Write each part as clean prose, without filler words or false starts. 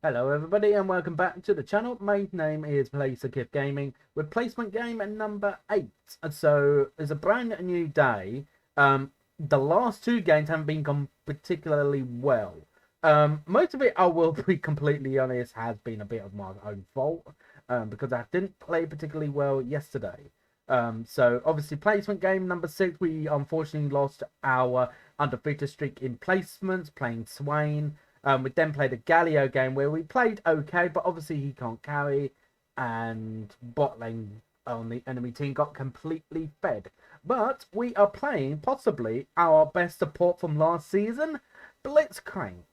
Hello everybody and welcome back to the channel. My name is Aceikith Gaming with placement game number 8. So it's a brand new day. The last two games haven't been gone particularly well. Most of it, I will be completely honest, has been a bit of my own fault because I didn't play particularly well yesterday. So obviously placement game number 6, we unfortunately lost our undefeated streak in placements playing Swain. We then played a Galio game where we played okay, but obviously he can't carry, and bot lane on the enemy team got completely fed. But we are playing possibly our best support from last season, Blitzcrank.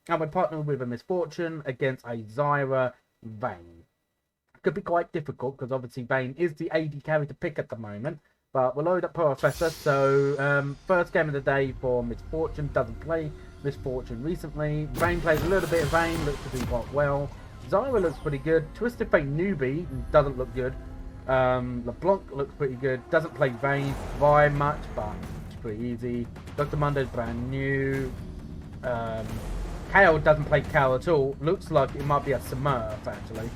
And we're partnered with a Misfortune against a Zyra Vayne. Could be quite difficult because obviously Vayne is the AD carry to pick at the moment. But we'll load up Professor. So first game of the day for Misfortune, doesn't play Misfortune recently. Vayne plays a little bit of Vayne, looks to do quite well. Zyra looks pretty good. Twisted Fate newbie doesn't look good. LeBlanc looks pretty good. Doesn't play Vayne very much, but it's pretty easy. Dr. Mundo's brand new. Kale doesn't play Kale at all. Looks like it might be a Smurf actually.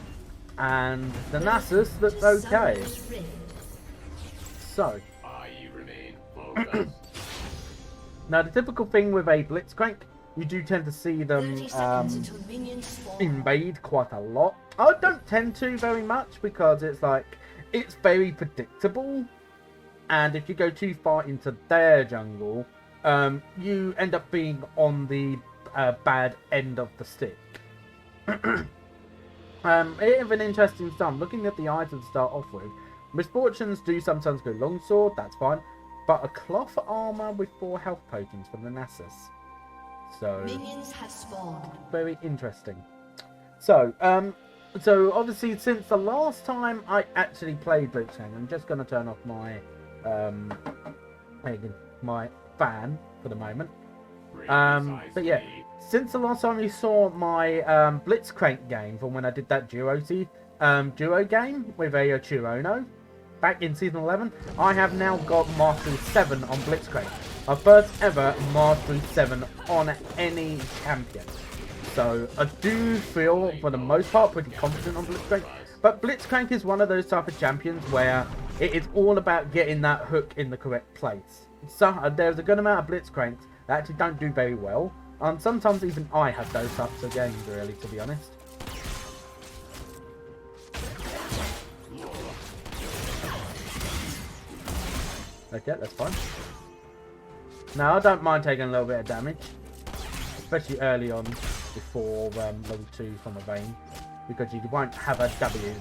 And the Nasus looks okay. So. Now, the typical thing with a Blitzcrank, you do tend to see them invade quite a lot. I don't tend to very much because it's like, it's very predictable. And if you go too far into their jungle, you end up being on the bad end of the stick. It is an interesting stuff. Looking at the items to start off with, Misfortunes do sometimes go longsword, that's fine. But a cloth armor with 4 health potions from the Nasus. So minions have spawned. Very interesting. So, so obviously since the last time I actually played Blitzcrank, I'm just gonna turn off my my fan for the moment. But yeah, since the last time you saw my Blitzcrank game from when I did that duo game with a Chirono back in season 11, I have now got Mastery 7 on Blitzcrank. My first ever Mastery 7 on any champion. So I do feel, for the most part, pretty confident on Blitzcrank. But Blitzcrank is one of those type of champions where it is all about getting that hook in the correct place. So there's a good amount of Blitzcranks that actually don't do very well. And sometimes even I have those types of games, really, to be honest. Okay, that's fine. Now, I don't mind taking a little bit of damage, especially early on before level 2 from a Vayne, because you won't have a W.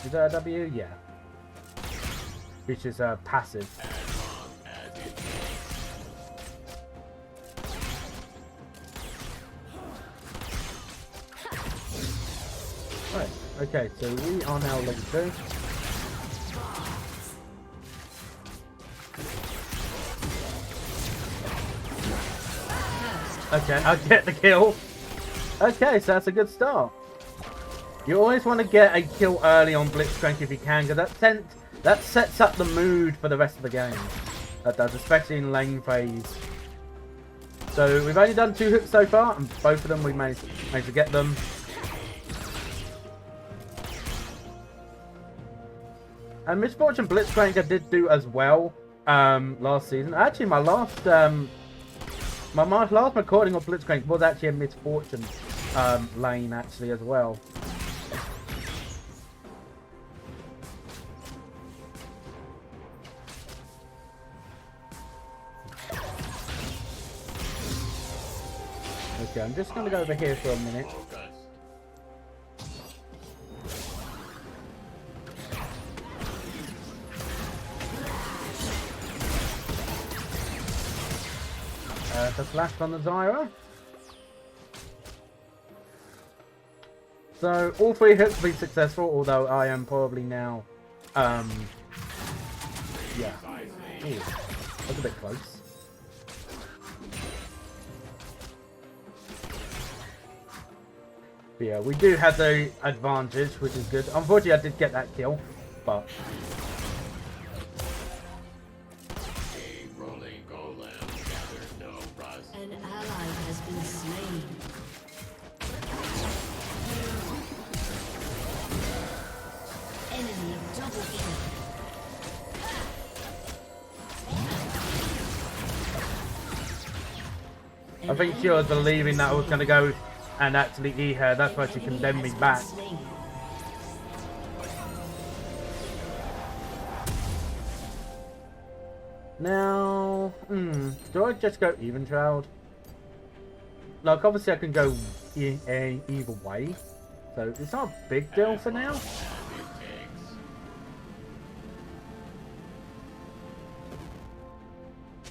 Is there a W? Yeah. Which is a passive. Right, okay, so we are now level 2. Okay, I'll get the kill. Okay, so that's a good start. You always want to get a kill early on Blitzcrank if you can, because that sets up the mood for the rest of the game. That does, especially in lane phase. So we've only done 2 hooks so far, and both of them we managed to get them. And Misfortune Blitzcrank I did do as well last season. Actually, my last recording of Blitzcrank was actually a Misfortune lane actually as well. Okay, I'm just going to go over here for a minute. The flash on the Zyra. So all 3 hits have been successful, although I am probably now yeah. Ooh, that's a bit close. But yeah, we do have the advantage, which is good. Unfortunately I did get that kill, but an ally has been slain. I think she was believing that I was going to go and actually eat her. That's why she condemned me back. Now, do I just go even trailed? Like, obviously I can go either way. So it's not a big deal for now.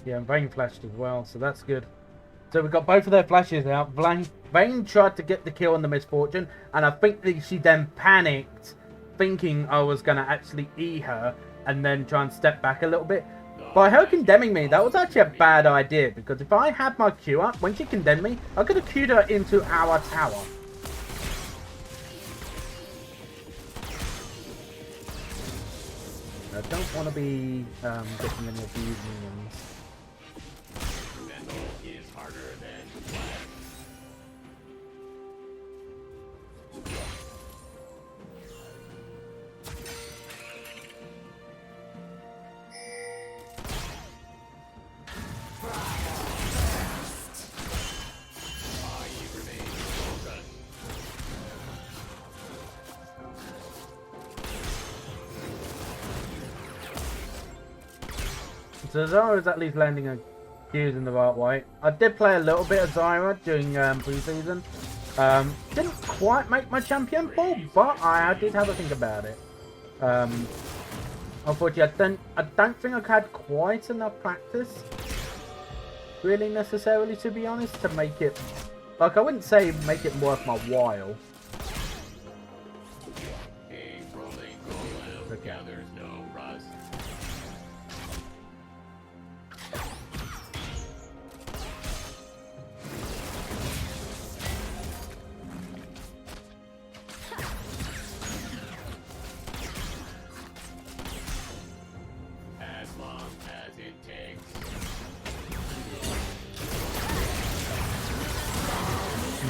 Yeah, and Vayne flashed as well, so that's good. So we've got both of their flashes out. Vayne tried to get the kill on the misfortune, and I think that she then panicked, thinking I was going to actually eat her, and then try and step back a little bit. By her condemning me, that was actually a bad idea, because if I had my Q up, when she condemned me, I could have Q'd her into our tower. I don't want to be getting any of these minions. Is harder than So Zyra is at least landing a Q's in the right way. I did play a little bit of Zyra during pre-season. Didn't quite make my champion pool, but I did have a think about it. Unfortunately, I don't think I've had quite enough practice, really necessarily, to be honest, to make it, like, I wouldn't say make it worth my while. Okay. there's no rust. As long as it takes.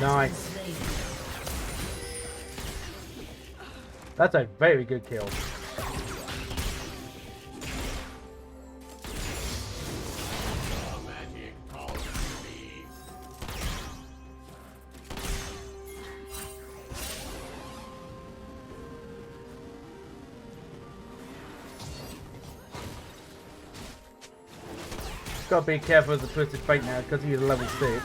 Nice. That's a very good kill. Gotta be careful with the Twisted Fate now because he's level 6.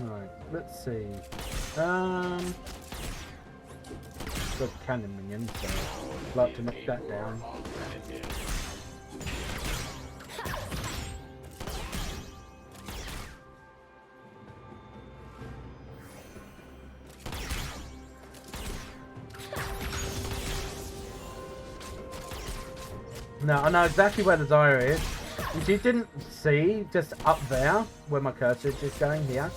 Right, let's see. Got cannon minion, so I'd like to knock that down. Now, I know exactly where the Zyra is. If you didn't see, just up there, where my cursor is just going here,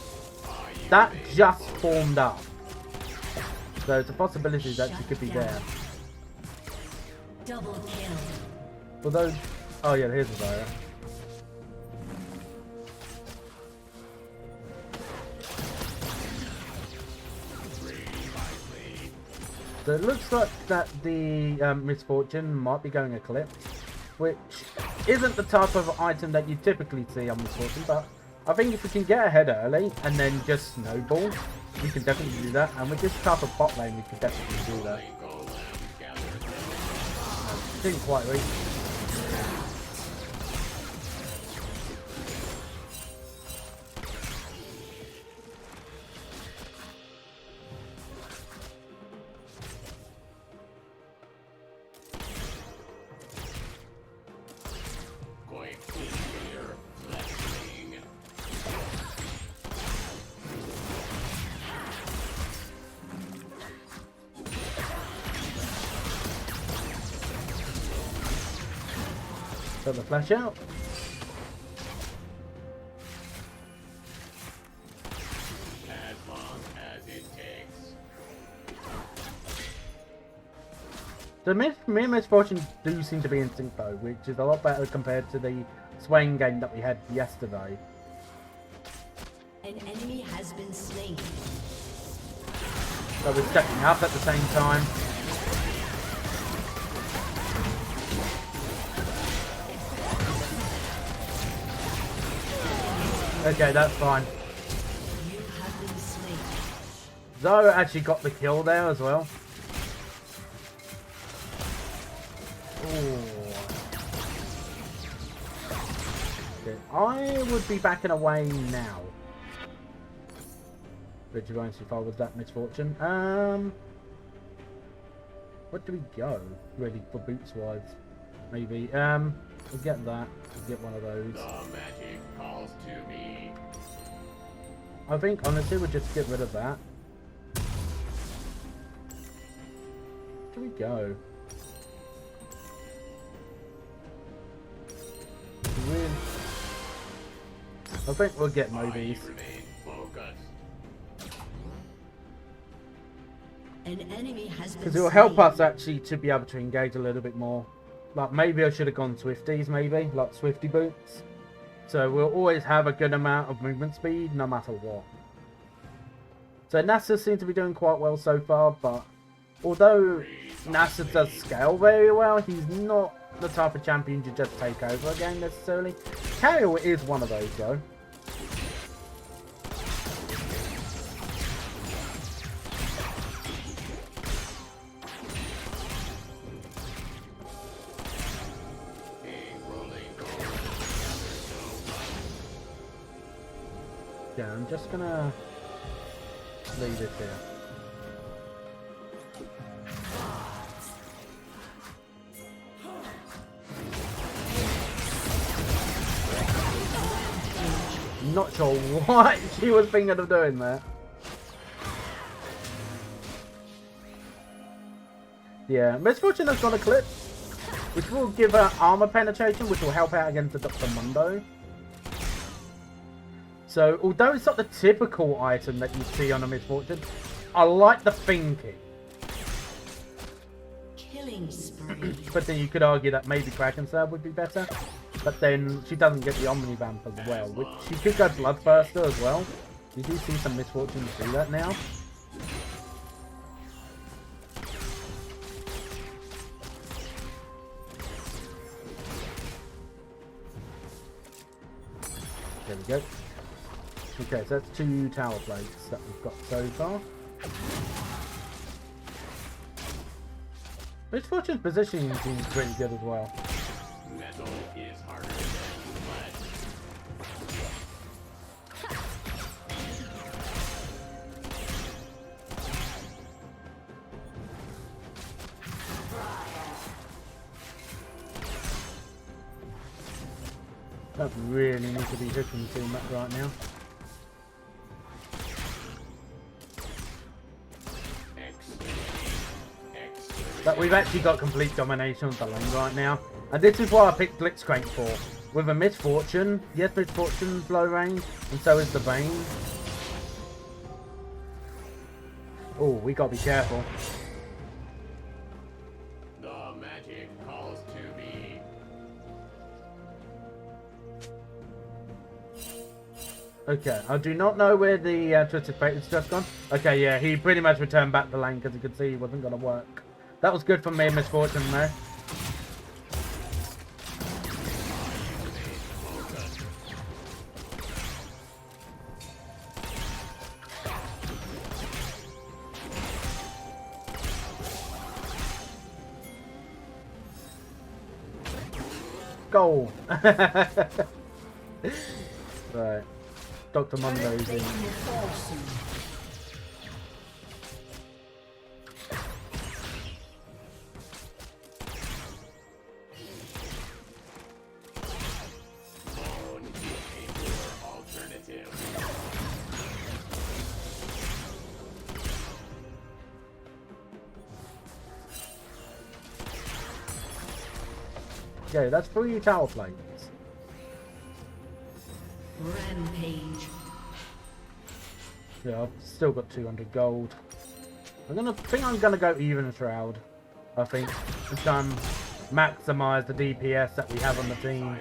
that just formed up. So it's a possibility that she could be there. Double kill. Although, oh yeah, here's the Zyra. So it looks like that the Misfortune might be going Eclipse, which isn't the type of item that you typically see on Misfortune, but I think if we can get ahead early and then just snowball, we can definitely do that. And with this type of bot lane, we can definitely do that. Didn't quite reach. Got the flash out. As long as it takes. The me and Misfortune do seem to be in sync though, which is a lot better compared to the Swain game that we had yesterday. An enemy has been slain. So we're stepping up at the same time. Okay, that's fine. You have been slain. Zyra actually got the kill there as well. Ooh. Okay, I would be backing away now. But you're going too far with that Misfortune. What do we go? Really, for boots wise? Maybe. We'll get that. We'll get one of those. The magic calls to me. I think honestly we'll just get rid of that. Where do we go? Really? I think we'll get Mobies. I remain focused. An enemy has been Because it will help slain. us actually to be able to engage a little bit more. Like maybe I should have gone Swifties maybe, like Swifty boots. So we'll always have a good amount of movement speed no matter what. So NASA seems to be doing quite well so far, but although NASA does scale very well, he's not the type of champion to just take over again necessarily. Kale is one of those though. Yeah, I'm just gonna leave it here. Not sure what she was thinking of doing there. Yeah, Misfortune has got a clip, which will give her armor penetration, which will help out against the Dr. Mundo. So, although it's not the typical item that you see on a Misfortune, I like the thinking. Killing spree. But then you could argue that maybe Kraken Serve would be better. But then she doesn't get the Omni Vamp as well, which she could go Bloodthirster as well. You do see some Misfortunes do that now. There we go. Okay, so that's 2 tower plates that we've got so far. Misfortune's positioning seems pretty good as well. Metal is harder than lead. That really needs to be hitting too much right now. But we've actually got complete domination of the lane right now. And this is why I picked Blitzcrank for. With a Misfortune, yes, Misfortune's low range, and so is the Vayne. Oh, we gotta be careful. The magic calls to me. Okay, I do not know where the Twisted Fate has just gone. Okay, yeah, he pretty much returned back the lane because he could see he wasn't gonna work. That was good for me, Misfortune, though. Goal! Right. Dr. Mundo's in. Okay, that's 3 tower plates. Rampage. Yeah, I've still got 200 gold. I'm gonna think I'm gonna go even Shroud. I think, to try and maximise the DPS that we have on the team.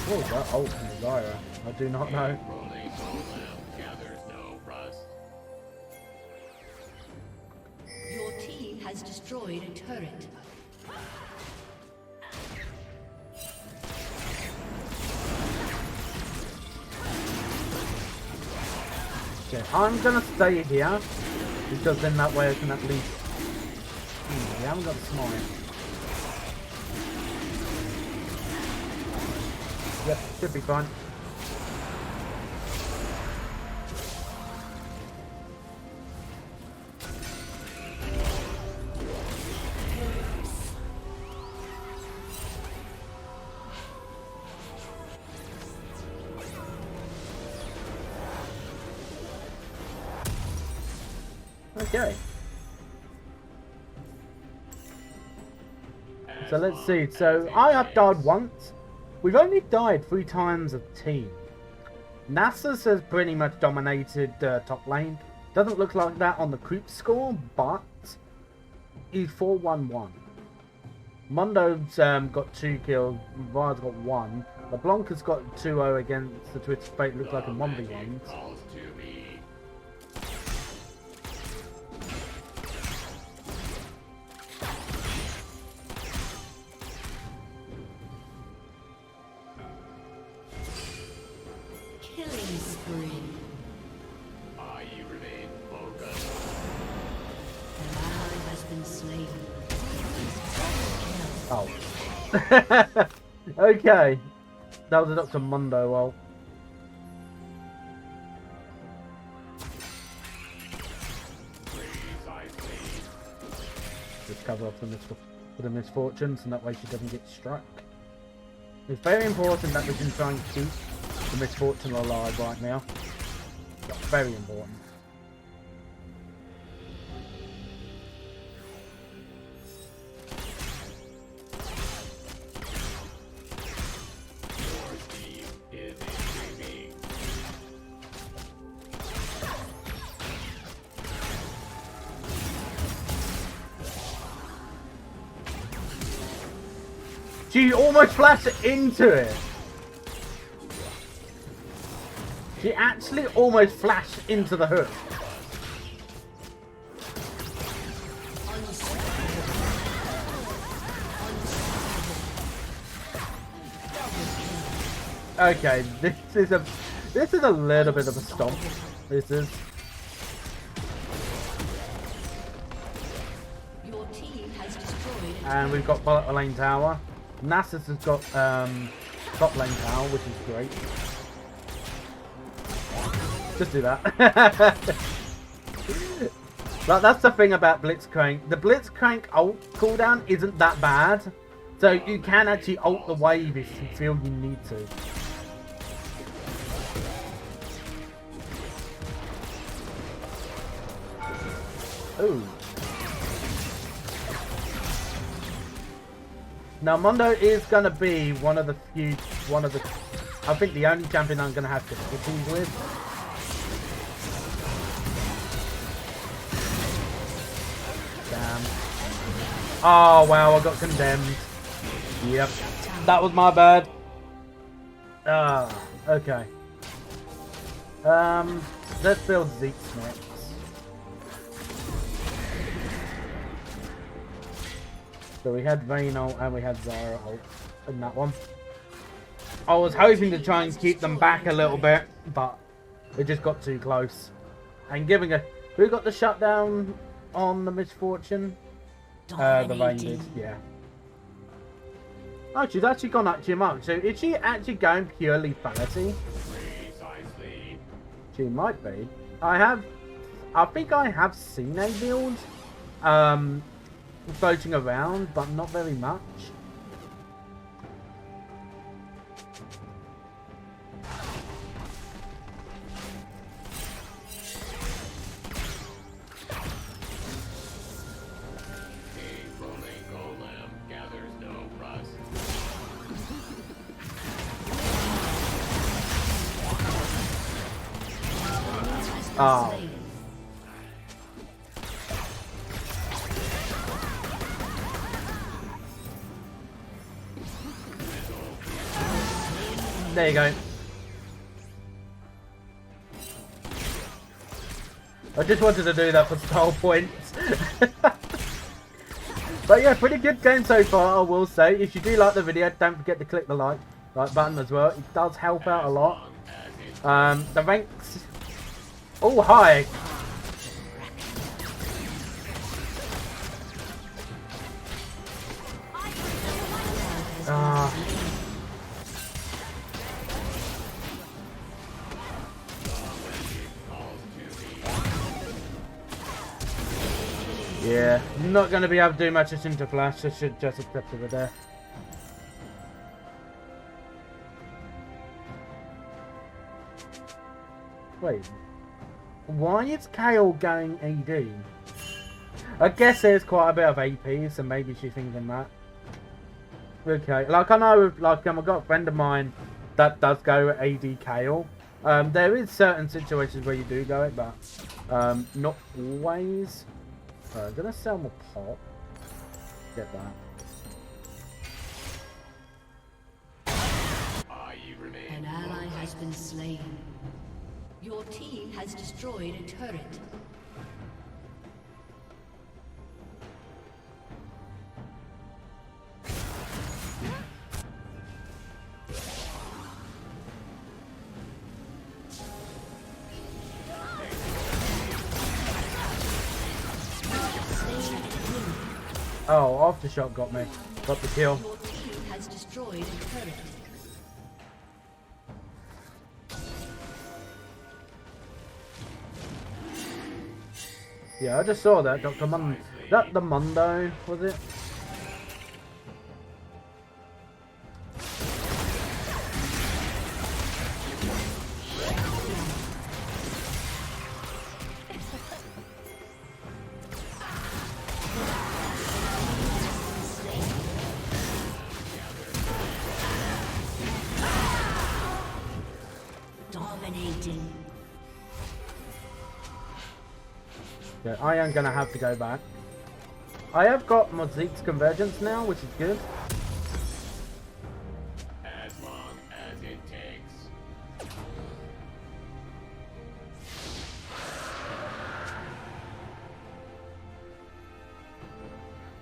What was that ult from Zyra? I do not know. Rolling golem gathers no rust. Your team has destroyed a turret. Okay, I'm gonna stay here because then that way I can at least. We haven't got smite. Yep, should be fine. Okay. So let's see. So I have died once. We've only died 3 times as a team. Nasus has pretty much dominated top lane. Doesn't look like that on the creep score, but he's 4-1-1. Mondo's got 2 kills. Vard's got 1. LeBlanc has got 2-0 against the Twitter Fate. Looks like a 1v1. Calls to me. Killing spree. You remain focused. An ally has been slain. Oh. Okay. That was a Dr. Mundo ult. Just cover up for the misfortunes, and that way she doesn't get struck. It's very important that we can try and keep the misfortune alive right now. That's very important. Your team is increasing. She almost flashed into it. She actually almost flashed into the hook. Okay, this is a little bit of a stomp. This is. Your team has destroyed a And we've got bottom lane tower. Nasus has got top lane tower, which is great. Just do that. But that's the thing about Blitzcrank. The Blitzcrank ult cooldown isn't that bad. So you can actually ult the wave if you feel you need to. Ooh. Now Mondo is gonna be one of the, I think the only champion I'm gonna have difficulties with. Damn. Oh wow, I got condemned. Yep. That was my bad. Ah, okay. Let's build Zeke's next. So we had Vayne ult and we had Zyra ult in that one. I was hoping to try and keep them back a little bit, but it just got too close. And giving a... Who got the shutdown on the misfortune? The Vayne did, yeah. Oh, she's actually gone up too much. So is she actually going purely fantasy? Precisely. She might be. I think I have seen a build floating around, but not very much. A rolling golem gathers no rust. Oh. slain. There you go. I just wanted to do that for style points. But yeah, pretty good game so far, I will say. If you do like the video, don't forget to click the like button as well. It does help out a lot. The ranks... Oh, hi! Yeah, not going to be able to do much into Flash. I should just accept it there. Wait, why is Kale going AD? I guess there's quite a bit of AP, so maybe she's thinking that. Okay, like I know, like I've got a friend of mine that does go AD Kale. There is certain situations where you do go it, but not always. I'm gonna sell my pot. Get that. An ally has been slain. Your team has destroyed a turret. Oh, aftershock got me. Got the kill. Your team has destroyed a turret. Yeah, I just saw that. Dr. Mundo. That the Mundo, was it? Dominating. Yeah, I am gonna have to go back. I have got my Zeke's convergence now, which is good. As long as it takes.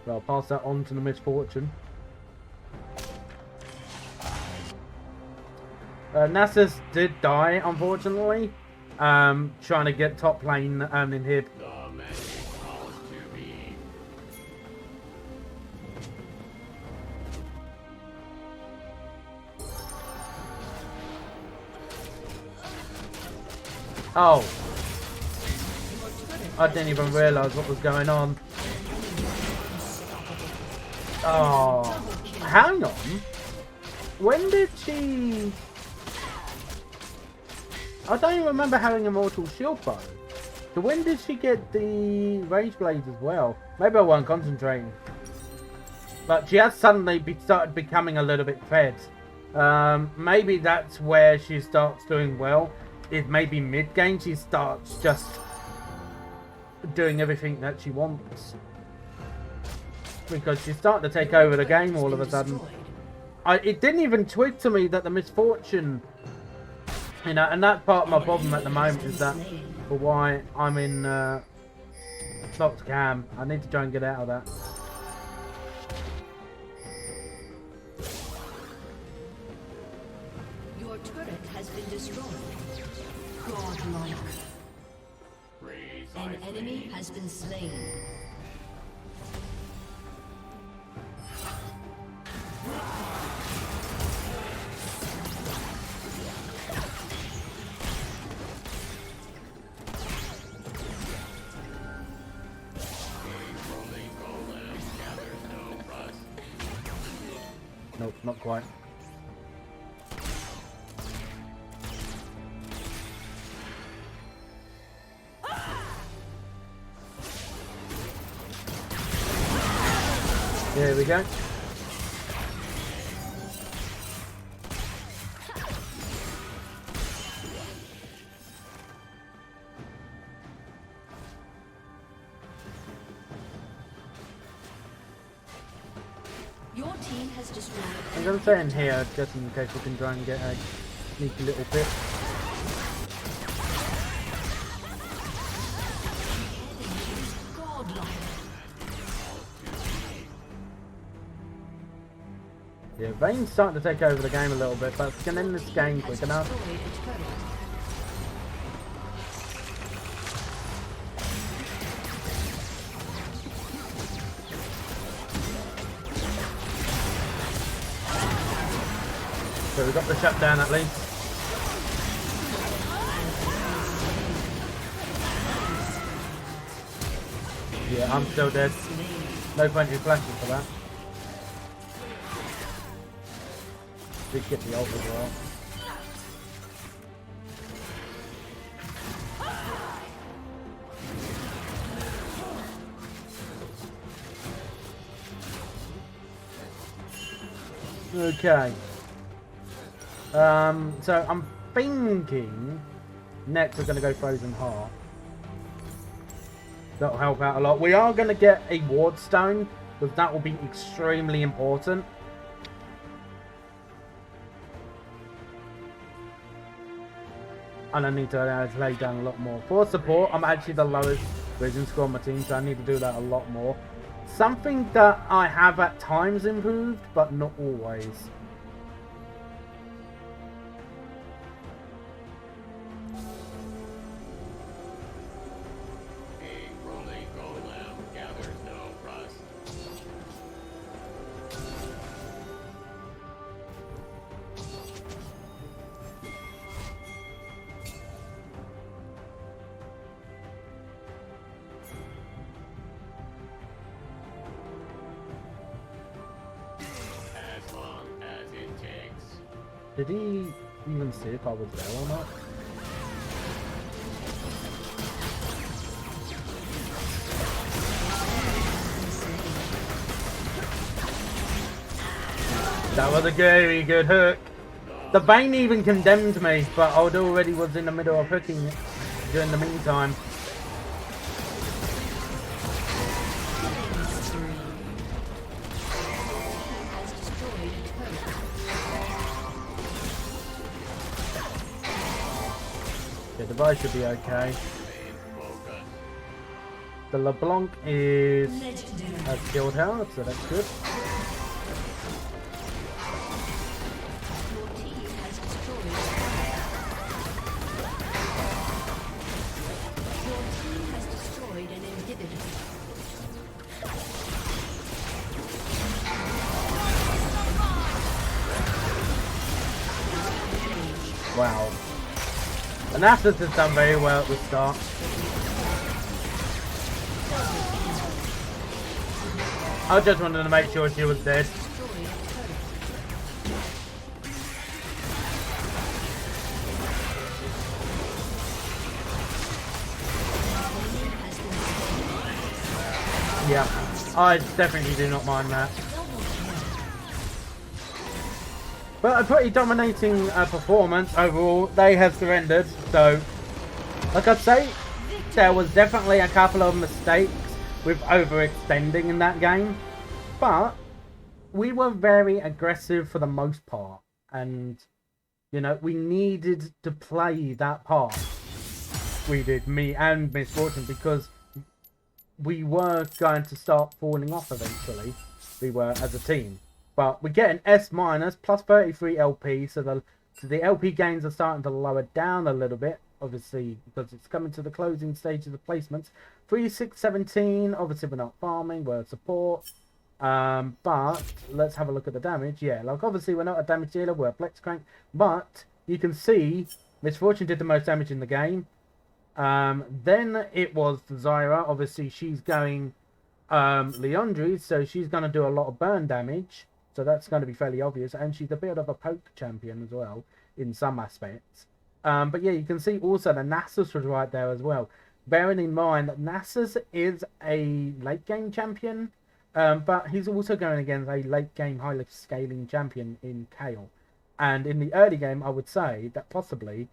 So I'll pass that on to the Misfortune. Nasus did die, unfortunately. Trying to get top lane in here. The magic calls to me. Oh. I didn't even realise what was going on. Oh. Hang on. When did she... I don't even remember having Immortal Shield Bow. So when did she get the Rage Blades as well? Maybe I wasn't concentrating. But she has suddenly started becoming a little bit fed. Maybe that's where she starts doing well. Is maybe mid-game she starts just doing everything that she wants. Because she's starting to take over the game all of a sudden. It didn't even twig to me that the Misfortune... You know, and that's part of my problem at the moment is that for why I'm in Slots Cam. I need to try and get out of that. Your turret has been destroyed. Godlike. An enemy has been slain. Nope, not quite. There we go. has destroyed. I'm going to stay in here just in case we can try and get a sneaky little bit. Yeah, Vayne's starting to take over the game a little bit, but we can end this game quick enough. So we got the shutdown at least. Yeah, I'm still dead. No point in flashing for that. Did get the ult as well. Okay. So I'm thinking next we're going to go Frozen Heart. That'll help out a lot. We are going to get a Ward Stone, because that will be extremely important. And I need to lay down a lot more. For support, I'm actually the lowest vision score on my team, so I need to do that a lot more. Something that I have at times improved, but not always. Did he even see if I was there or not? That was a very good hook. The Vayne even condemned me, but I already was in the middle of hooking it during the meantime. The device should be okay. The LeBlanc is a skilled health, so that's good. Wow. And Nasus has done very well at the start. I just wanted to make sure she was dead. Yeah, I definitely do not mind that. But a pretty dominating performance overall. They have surrendered, so like I'd say, there was definitely a couple of mistakes with overextending in that game, but we were very aggressive for the most part, and you know, we needed to play that part. We did, me and Miss Fortune, because we were going to start falling off eventually. We were as a team. But we get an S minus plus 33 LP, so the LP gains are starting to lower down a little bit, obviously, because it's coming to the closing stage of the placements. 3, 6, 17, obviously we're not farming, we're support. But let's have a look at the damage. Yeah, like obviously we're not a damage dealer, we're a Blitzcrank, but you can see Miss Fortune did the most damage in the game. Then it was Zyra, obviously she's going Leandri, so she's going to do a lot of burn damage. So that's going to be fairly obvious. And she's a bit of a poke champion as well, in some aspects. But yeah, you can see also that Nasus was right there as well. Bearing in mind that Nasus is a late game champion, but he's also going against a late game highly scaling champion in Kale. And in the early game, I would say that possibly,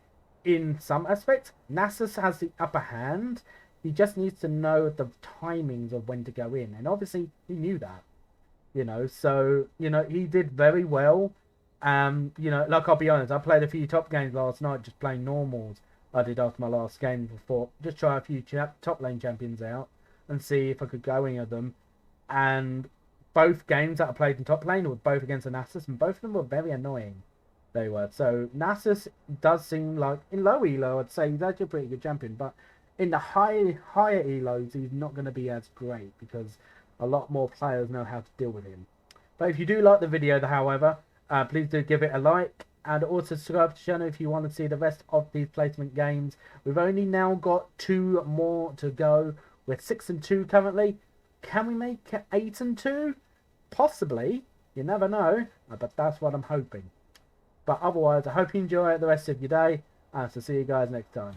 in some aspects, Nasus has the upper hand. He just needs to know the timings of when to go in. And obviously, he knew that. you know. So, you know, he did very well. You know, like, I'll be honest, I played a few top games last night, just playing normals. I did after my last game before, just try a few top lane champions out and see if I could go any of them. And both games that I played in top lane were both against a Nasus, and both of them were very annoying. They were. So Nasus does seem like, in low elo, I'd say he's actually a pretty good champion, but in the higher elos, he's not going to be as great because a lot more players know how to deal with him. But if you do like the video, however, please do give it a like, and also subscribe to the channel if you want to see the rest of these placement games. We've only now got 2 more to go. We're 6 and 2 currently. Can we make 8 and 2? Possibly. You never know, but that's what I'm hoping. But otherwise, I hope you enjoy the rest of your day, and I'll see you guys next time.